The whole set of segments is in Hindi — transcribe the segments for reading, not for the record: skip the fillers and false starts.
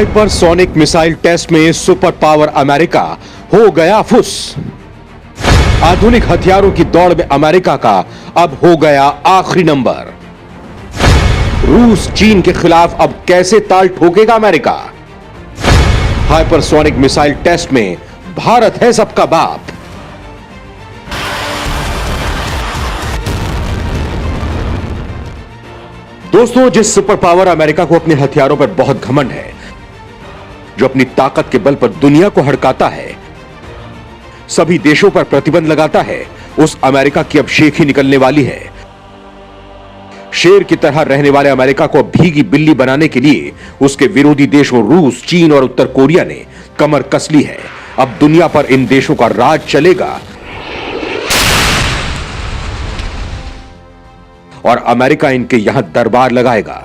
हाइपरसोनिक मिसाइल टेस्ट में सुपर पावर अमेरिका हो गया फुस। आधुनिक हथियारों की दौड़ में अमेरिका का अब हो गया आखिरी नंबर। रूस चीन के खिलाफ अब कैसे ताल ठोकेगा अमेरिका? हाइपरसोनिक मिसाइल टेस्ट में भारत है सबका बाप। दोस्तों, जिस सुपर पावर अमेरिका को अपने हथियारों पर बहुत घमंड है, जो अपनी ताकत के बल पर दुनिया को हड़काता है, सभी देशों पर प्रतिबंध लगाता है, उस अमेरिका की अब शेख ही निकलने वाली है। शेर की तरह रहने वाले अमेरिका को अब भीगी बिल्ली बनाने के लिए उसके विरोधी देशों रूस, चीन और उत्तर कोरिया ने कमर कस ली है। अब दुनिया पर इन देशों का राज चलेगा और अमेरिका इनके यहां दरबार लगाएगा,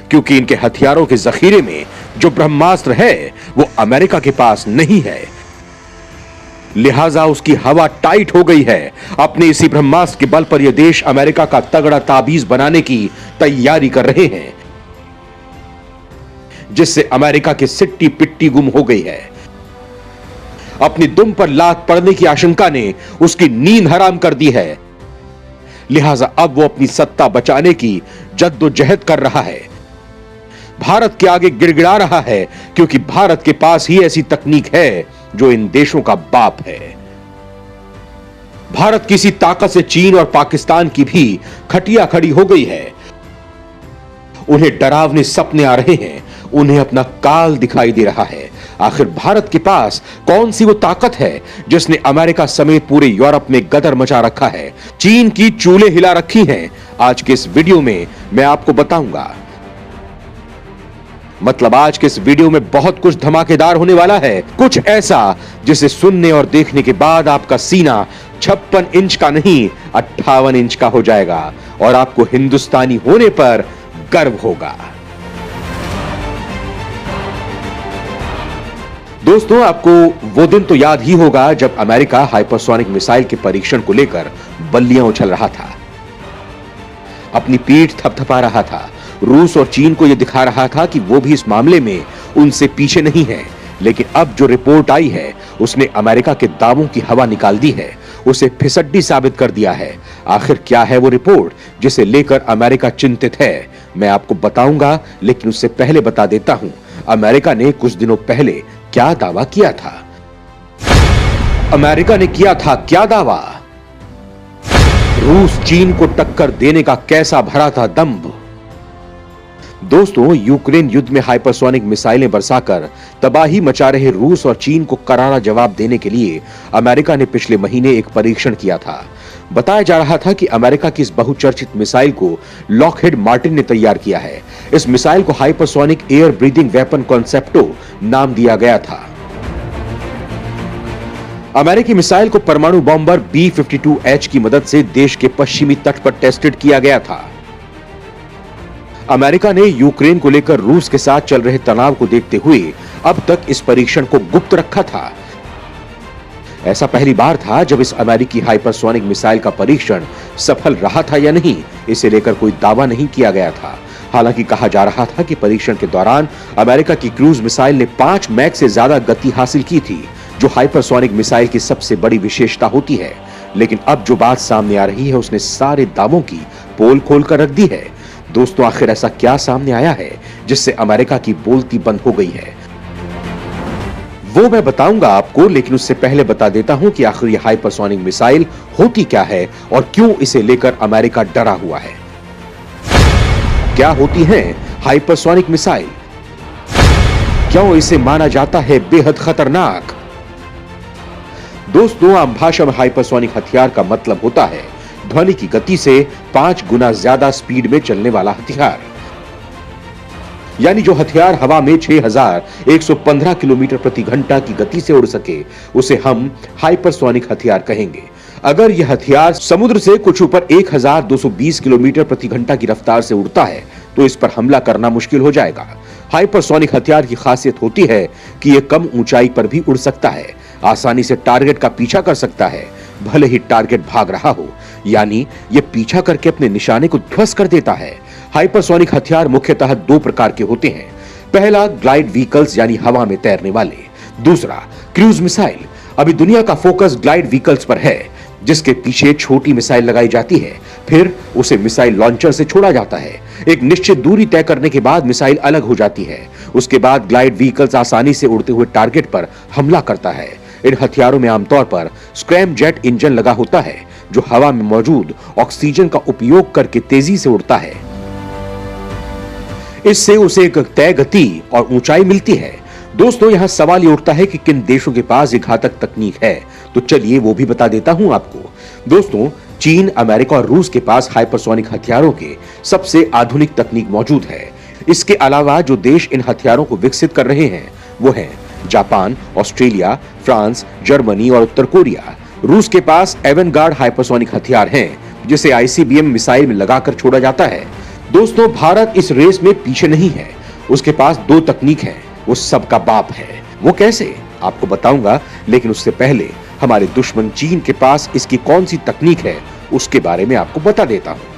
क्योंकि इनके हथियारों के जखीरे में जो ब्रह्मास्त्र है वो अमेरिका के पास नहीं है। लिहाजा उसकी हवा टाइट हो गई है। अपने इसी ब्रह्मास्त्र के बल पर यह देश अमेरिका का तगड़ा ताबीज बनाने की तैयारी कर रहे हैं, जिससे अमेरिका की सिट्टी पिट्टी गुम हो गई है। अपनी दुम पर लात पड़ने की आशंका ने उसकी नींद हराम कर दी है। लिहाजा अब वो अपनी सत्ता बचाने की जद्दोजहद कर रहा है। भारत के आगे गिड़गिड़ा रहा है, क्योंकि भारत के पास ही ऐसी तकनीक है जो इन देशों का बाप है। भारत की इसी ताकत से चीन और पाकिस्तान की भी खटिया खड़ी हो गई है। उन्हें डरावने सपने आ रहे हैं, उन्हें अपना काल दिखाई दे रहा है। आखिर भारत के पास कौन सी वो ताकत है जिसने अमेरिका समेत पूरे यूरोप में गदर मचा रखा है, चीन की चूल्हे हिला रखी हैं? आज के इस वीडियो में मैं आपको बताऊंगा। मतलब आज के इस वीडियो में बहुत कुछ धमाकेदार होने वाला है, कुछ ऐसा जिसे सुनने और देखने के बाद आपका सीना 56 इंच का नहीं 58 इंच का हो जाएगा और आपको हिंदुस्तानी होने पर गर्व होगा। दोस्तों, आपको वो दिन तो याद ही होगा जब अमेरिका हाइपरसोनिक मिसाइल के परीक्षण को लेकर बल्लियां उछल रहा था, अपनी पीठ थपथपा रहा था, रूस और चीन को यह दिखा रहा था कि वो भी इस मामले में उनसे पीछे नहीं है। लेकिन अब जो रिपोर्ट आई है उसने अमेरिका के दावों की हवा निकाल दी है, उसे फिसड्डी साबित कर दिया है। आखिर क्या है वो रिपोर्ट जिसे लेकर अमेरिका चिंतित है, मैं आपको बताऊंगा। लेकिन उससे पहले बता देता हूं अमेरिका ने कुछ दिनों पहले क्या दावा किया था। अमेरिका ने किया था क्या दावा? रूस चीन को टक्कर देने का कैसा भरा था दम्भ। दोस्तों, यूक्रेन युद्ध में हाइपरसोनिक मिसाइलें बरसाकर तबाही मचा रहे रूस और चीन को करारा जवाब देने के लिए अमेरिका ने पिछले महीने एक परीक्षण किया था। बताया जा रहा था कि अमेरिका की इस बहुचर्चित मिसाइल को लॉकहीड मार्टिन ने तैयार किया है। इस मिसाइल को हाइपरसोनिक एयर ब्रीदिंग वेपन कॉन्सेप्टो नाम दिया गया था। अमेरिकी मिसाइल को परमाणु बॉम्बर B-52H की मदद से देश के पश्चिमी तट पर टेस्टेड किया गया था। अमेरिका ने यूक्रेन को लेकर रूस के साथ चल रहे तनाव को देखते हुए अब तक इस परीक्षण को गुप्त रखा था। ऐसा पहली बार था जब इस अमेरिकी हाइपरसोनिक मिसाइल का परीक्षण सफल रहा था या नहीं, इसे लेकर कोई दावा नहीं किया गया था। हालांकि कहा जा रहा था कि परीक्षण के दौरान अमेरिका की क्रूज मिसाइल ने 5 मैक से ज्यादा गति हासिल की थी, जो हाइपरसोनिक मिसाइल की सबसे बड़ी विशेषता होती है। लेकिन अब जो बात सामने आ रही है उसने सारे दावों की पोल खोल कर रख दी है। दोस्तों, आखिर ऐसा क्या सामने आया है जिससे अमेरिका की बोलती बंद हो गई है, वो मैं बताऊंगा आपको। लेकिन उससे पहले बता देता हूं कि आखिर यह हाइपरसोनिक मिसाइल होती क्या है और क्यों इसे लेकर अमेरिका डरा हुआ है। क्या होती है हाइपरसोनिक मिसाइल? क्यों इसे माना जाता है बेहद खतरनाक? दोस्तों, आम भाषा में हाइपरसोनिक हथियार का मतलब होता है ध्वनि की गति से 5 गुना ज्यादा स्पीड में चलने वाला हथियार। यानी जो हथियार हवा में 6115 किलोमीटर प्रति घंटा की गति से उड़ सके उसे हम हाइपरसोनिक हथियार कहेंगे। अगर यह हथियार समुद्र से कुछ ऊपर 1220 किलोमीटर प्रति घंटा की रफ्तार से उड़ता है तो इस पर हमला करना मुश्किल हो जाएगा। हाइपरसोनिक हथियार की खासियत होती है कि यह कम ऊंचाई पर भी उड़ सकता है, आसानी से टारगेट का पीछा कर सकता है, भले ही टारगेट भाग रहा हो। यानी यह पीछा करके अपने निशाने को ध्वस्त कर देता है। हाइपरसोनिक हथियार मुख्यतः 2 प्रकार के होते हैं। पहला, ग्लाइड व्हीकल्स यानी हवा में तैरने वाले। दूसरा, क्रूज मिसाइल। अभी दुनिया का फोकस ग्लाइड व्हीकल्स पर है, जिसके पीछे छोटी मिसाइल लगाई जाती है, फिर उसे मिसाइल लॉन्चर से छोड़ा जाता है। एक निश्चित दूरी तय करने के बाद मिसाइल अलग हो जाती है। उसके बाद ग्लाइड व्हीकल्स आसानी से उड़ते हुए टारगेट पर हमला करता है। इन हथियारों में आमतौर पर स्क्रैम जेट इंजन लगा होता है, जो हवा में मौजूद ऑक्सीजन का उपयोग करके तेजी से उड़ता है। इससे उसे एक तय गति और ऊंचाई मिलती है। दोस्तों, यहां सवाल ये उठता है कि किन देशों के पास ये घातक तकनीक है, तो चलिए वो भी बता देता हूं आपको। दोस्तों, चीन, अमेरिका और रूस के पास हाइपरसोनिक हथियारों के सबसे आधुनिक तकनीक मौजूद है। इसके अलावा जो देश इन हथियारों को विकसित कर रहे हैं वो हैं जापान, ऑस्ट्रेलिया, फ्रांस, जर्मनी और उत्तर कोरिया। रूस के पास एवेनगार्ड हाइपरसोनिक हथियार हैं, जिसे आईसीबीएम मिसाइल में लगाकर छोड़ा जाता है। दोस्तों, भारत इस रेस में पीछे नहीं है। उसके पास दो तकनीक है, वो सबका बाप है। वो कैसे, आपको बताऊंगा, लेकिन उससे पहले हमारे दुश्मन चीन के पास इसकी कौन सी तकनीक है उसके बारे में आपको बता देता हूं।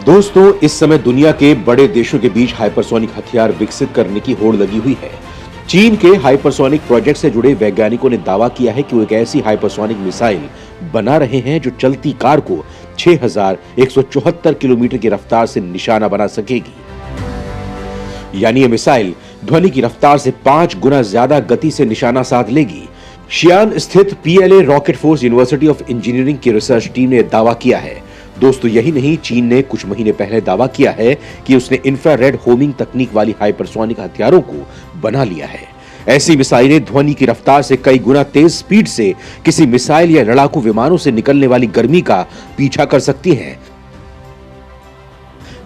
दोस्तों, इस समय दुनिया के बड़े देशों के बीच हाइपरसोनिक हथियार विकसित करने की होड़ लगी हुई है। चीन के हाइपरसोनिक प्रोजेक्ट से जुड़े वैज्ञानिकों ने दावा किया है कि वो एक ऐसी हाइपरसोनिक मिसाइल बना रहे हैं जो चलती कार को 6174 किलोमीटर की रफ्तार से निशाना बना सकेगी। यानी ये मिसाइल ध्वनि की रफ्तार से 5 गुना ज्यादा गति से निशाना साध लेगी। शियान स्थित PLA rocket force university of engineering की रिसर्च टीम ने दावा किया है। दोस्तों, यही नहीं, चीन ने कुछ महीने पहले दावा किया है कि उसने इंफ्रारेड होमिंग तकनीक वाली हाइपरसोनिक हथियारों को बना लिया है। ऐसी मिसाइलें ध्वनि की रफ्तार से कई गुना तेज स्पीड से किसी मिसाइल या लड़ाकू विमानों से निकलने वाली गर्मी का पीछा कर सकती हैं।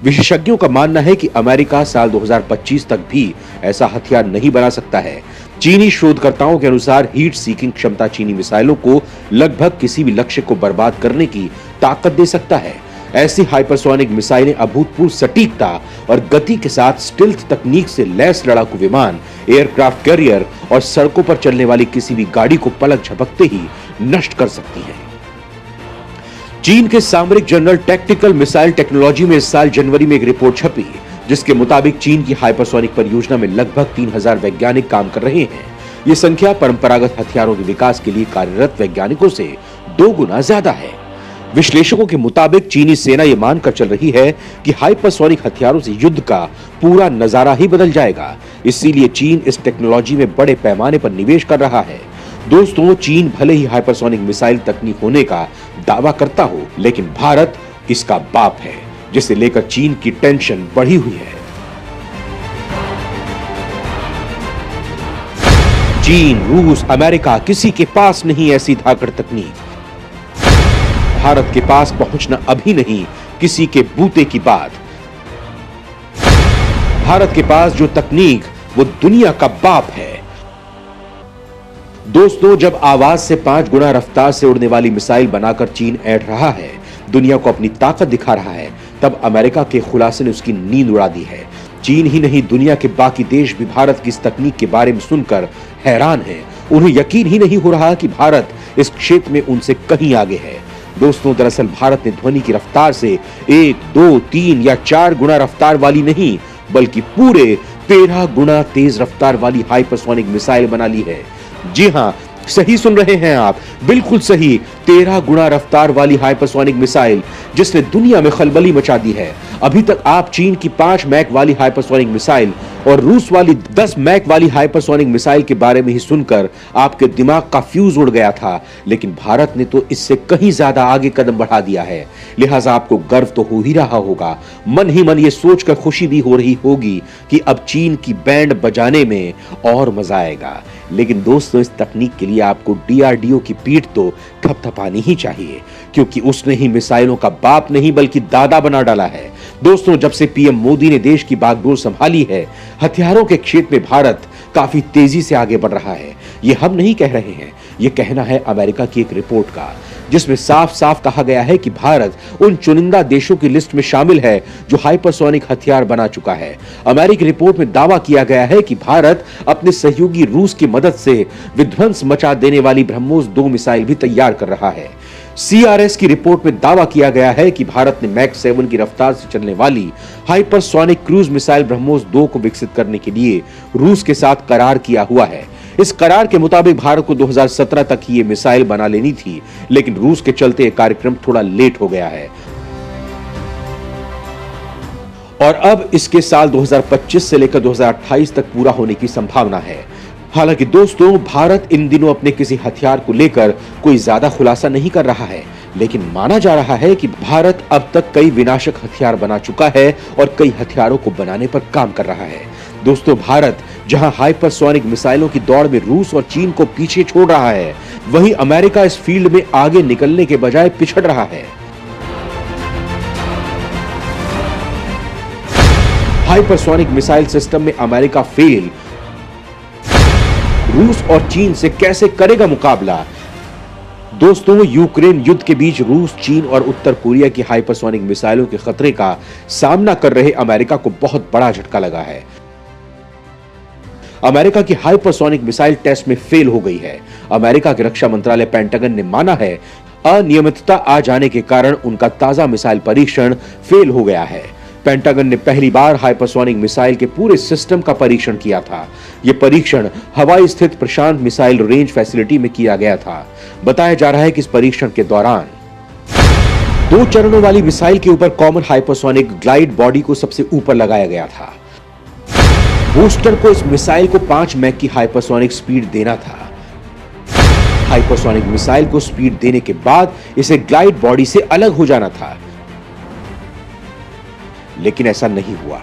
विशेषज्ञों का मानना है कि अमेरिका साल 2025 तक भी ऐसा हथियार नहीं बना सकता है। चीनी शोधकर्ताओं के अनुसार हीट सीकिंग क्षमता चीनी मिसाइलों को लगभग किसी भी लक्ष्य को बर्बाद करने की ताकत दे सकता है। ऐसी हाइपरसोनिक मिसाइलें अभूतपूर्व सटीकता और गति के साथ स्टिल्थ तकनीक से लैस लड़ाकू विमान, एयरक्राफ्ट कैरियर और सड़कों पर चलने वाली किसी भी गाड़ी को पलक झपकते ही नष्ट कर सकती हैं। चीन के सामरिक जर्नल टैक्टिकल मिसाइल टेक्नोलॉजी में इस साल जनवरी में एक रिपोर्ट छपी, जिसके मुताबिक चीन की हाइपरसोनिक परियोजना में लगभग 3000 वैज्ञानिक काम कर रहे हैं। ये संख्या परंपरागत हथियारों के विकास के लिए कार्यरत वैज्ञानिकों से 2 गुना ज्यादा है। विश्लेषकों के मुताबिक चीनी सेना ये मानकर चल रही है कि हाइपरसोनिक हथियारों से युद्ध का पूरा नजारा ही बदल जाएगा। इसीलिए चीन इस टेक्नोलॉजी में बड़े पैमाने पर निवेश कर रहा है। दोस्तों, चीन भले ही हाइपरसोनिक मिसाइल तकनीक होने का दावा करता हो, लेकिन भारत इसका बाप है, जिसे लेकर चीन की टेंशन बढ़ी हुई है। चीन, रूस, अमेरिका, किसी के पास नहीं ऐसी धाकड़ तकनीक। भारत के पास पहुंचना अभी नहीं, किसी के बूते की बात। भारत के पास जो तकनीक, वो दुनिया का बाप है। दोस्तों, जब आवाज से 5 गुना रफ्तार से उड़ने वाली मिसाइल बनाकर चीन ऐंठ रहा है, दुनिया को अपनी ताकत दिखा रहा है, तब अमेरिका के खुलासे ने उसकी नींद उड़ा दी है। चीन ही नहीं, दुनिया के बाकी देश भी भारत की इस तकनीक के बारे में सुनकर हैरान हैं। उन्हें यकीन ही नहीं हो रहा कि भारत इस क्षेत्र में उनसे कहीं आगे है। दोस्तों, दरअसल भारत ने ध्वनि की रफ्तार से 1, 2, 3 या 4 गुना रफ्तार वाली नहीं, बल्कि पूरे 13 गुना तेज रफ्तार वाली हाइपरसोनिक मिसाइल बना ली है। जी हां, सही सुन रहे हैं आप, बिल्कुल सही, 13 गुना रफ्तार वाली हाइपरसोनिक मिसाइल, जिसने दुनिया में खलबली मचा दी है। अभी तक आप चीन की 5 मैक वाली हाइपरसोनिक मिसाइल और रूस वाली 10 मैक वाली हाइपरसोनिक मिसाइल के बारे में ही सुनकर आपके दिमाग का फ्यूज उड़ गया था, लेकिन भारत ने तो इससे कहीं ज्यादा आगे कदम बढ़ा दिया है। लिहाजा आपको गर्व तो हो ही रहा होगा, मन ही मन ये सोचकर खुशी भी हो रही होगी कि अब चीन की बैंड बजाने में और मजा आएगा। लेकिन दोस्तों, इस तकनीक के लिए आपको डीआरडीओ की पीठ तो थपथपानी ही चाहिए, क्योंकि उसने ही मिसाइलों का बाप नहीं बल्कि दादा बना डाला है। दोस्तों, जब से पीएम मोदी ने देश की बागडोर संभाली है, हथियारों के क्षेत्र में भारत काफी तेजी से आगे बढ़ रहा है। ये हम नहीं कह रहे हैं, ये कहना है अमेरिका की एक रिपोर्ट का, जिसमें साफ साफ कहा गया है कि भारत उन चुनिंदा देशों की लिस्ट में शामिल है जो हाइपरसोनिक हथियार बना चुका है। अमेरिकी रिपोर्ट में दावा किया गया है कि भारत अपने सहयोगी रूस की मदद से विध्वंस मचा देने वाली ब्रह्मोस 2 मिसाइल भी तैयार कर रहा है। सीआरएस की रिपोर्ट में दावा किया गया है कि भारत ने मैक 7 की रफ्तार से चलने वाली हाइपरसोनिक क्रूज मिसाइल ब्रह्मोस 2 को विकसित करने के लिए रूस के साथ करार किया हुआ है। इस करार के मुताबिक भारत को 2017 तक ही ये मिसाइल बना लेनी थी, लेकिन रूस के चलते यह कार्यक्रम थोड़ा लेट हो गया है और अब इसके साल 2025 से लेकर 2028 तक पूरा होने की संभावना है। हालांकि दोस्तों, भारत इन दिनों अपने किसी हथियार को लेकर कोई ज्यादा खुलासा नहीं कर रहा है, लेकिन माना जा रहा है कि भारत अब तक कई विनाशक हथियार बना चुका है और कई हथियारों को बनाने पर काम कर रहा है। दोस्तों, भारत जहां हाइपरसोनिक मिसाइलों की दौड़ में रूस और चीन को पीछे छोड़ रहा है, वहीं अमेरिका इस फील्ड में आगे निकलने के बजाय पिछड़ रहा है। हाइपरसोनिक मिसाइल सिस्टम में अमेरिका फेल, रूस और चीन से कैसे करेगा मुकाबला? दोस्तों, यूक्रेन युद्ध के बीच रूस, चीन और उत्तर कोरिया की हाइपरसोनिक मिसाइलों के खतरे का सामना कर रहे अमेरिका को बहुत बड़ा झटका लगा है। अमेरिका की हाइपरसोनिक मिसाइल टेस्ट में फेल हो गई है। अमेरिका के रक्षा मंत्रालय पेंटागन ने माना है अनियमितता आ जाने के कारण उनका ताजा मिसाइल परीक्षण फेल हो गया है। पेंटागन ने पहली बार हाइपरसोनिक मिसाइल के पूरे सिस्टम का परीक्षण किया था। यह परीक्षण हवाई स्थित प्रशांत मिसाइल रेंज फैसिलिटी में किया गया था। बताया जा रहा है कि इस परीक्षण के दौरान 2 चरणों वाली मिसाइल के ऊपर कॉमन हाइपरसोनिक ग्लाइड बॉडी को सबसे ऊपर लगाया गया था। बूस्टर को इस मिसाइल को 5 मैक की हाइपरसोनिक स्पीड देना था। हाइपरसोनिक मिसाइल को स्पीड देने के बाद इसे ग्लाइड बॉडी से अलग हो जाना था, लेकिन ऐसा नहीं हुआ।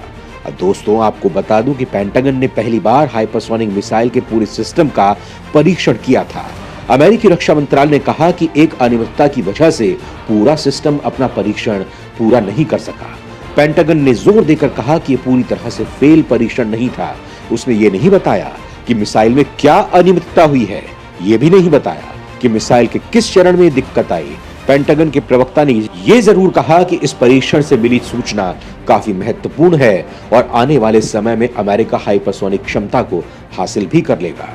दोस्तों, आपको बता दूं कि पेंटागन ने पहली बार हाइपरसोनिक मिसाइल के पूरे सिस्टम का परीक्षण किया था। अमेरिकी रक्षा मंत्रालय ने कहा कि एक अनियमितता की वजह से पूरा सिस्टम अपना परीक्षण पूरा नहीं कर सका। पेंटागन ने जोर देकर कहा कि यह पूरी तरह से फेल परीक्षण नहीं था। उसने ये नहीं बताया कि मिसाइल में क्या अनियमितता हुई है, यह भी नहीं बताया कि मिसाइल के किस चरण में दिक्कत आई। पेंटागन के प्रवक्ता ने यह जरूर कहा कि इस परीक्षण से मिली सूचना काफी महत्वपूर्ण है और आने वाले समय में अमेरिका हाइपरसोनिक क्षमता को हासिल भी कर लेगा।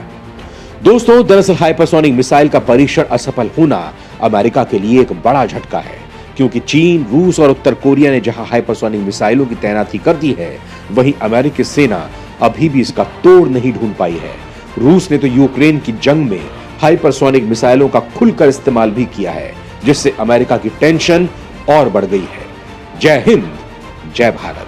दोस्तों, दरअसल हाइपरसोनिक मिसाइल का परीक्षण असफल होना अमेरिका के लिए एक बड़ा झटका है, क्योंकि चीन, रूस और उत्तर कोरिया ने जहां हाइपरसोनिक मिसाइलों की तैनाती कर दी है, वहीं अमेरिकी सेना अभी भी इसका तोड़ नहीं ढूंढ पाई है। रूस ने तो यूक्रेन की जंग में हाइपरसोनिक मिसाइलों का खुलकर इस्तेमाल भी किया है, जिससे अमेरिका की टेंशन और बढ़ गई है। जय हिंद, जय भारत।